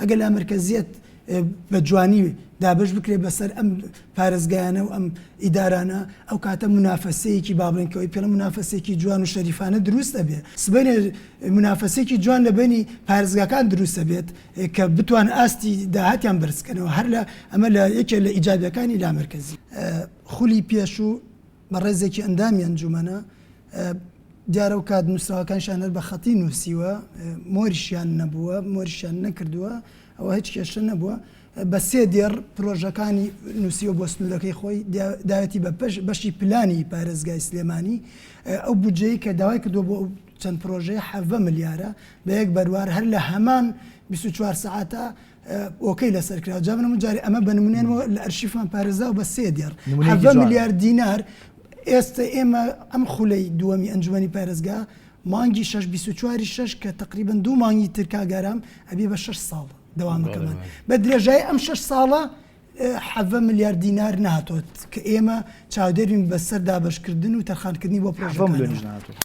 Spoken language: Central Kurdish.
ئەگەر لا مرکزیت بە جوانی دابش بکرێ بەسەر ئەم پارێزگایانە و ئەم ئیدارانە ئەو کاتە منافەسەیەکی با بڵێنکەوەی پێڵە منافەسێکی جوان و شەریفانە دروستە بێت سبەی منافەسێکی جوان لە بینی پارێزگاکان دروستە بێت کە بتوان ئاستی داهاتیان بەرزکەنەوە هەر لە ئەمە لە یەکێک لە ئیجابیەکانی لا مرکزی خولی پێش و بە ڕێزێکی ئەندامی ئەنجومەنە دیارە و کات نووسراوەکانشان هەر بە خەتی نووسیوە مۆریشیان نەبووە مۆریشیان نەکردووە ئەوە هیچ کێشە نەبووە بە سێ دێڕ پرۆژەکانی نووسیوە بۆ سنوورەکەی خۆی داوەتی بە بەشی پلانی پارێزگای سلێمانی ئەو بودجەی کە داوای کردووە بۆ چەند پرۆژەیە 7 ملیارە بە یەک بەروار هەر لە هەمان 24 ساعتە ئۆکەی لەسەرکراوە جا بنەمە جارێ ئەمە بە نمونێنەوە لە ئەرشیفمان پارێزا و بە سێ دێڕ 7 ملیار دینار ئێستا ئێمە ئەم خولەی دووەمی ئەنجومەنی پارێزگا مانگی 6 کە تقریبن 2 مانگی تر کاگەرام ئەبێ بە 6 ساڵ دەوامەکەمان بە درێژای ئەم 6 ساڵە 7 ملیار دینار نهاتۆت کە ئێمە چاودێرین بەسەر دابشکردن و تەرخانکردنی بۆ پرۆژەکان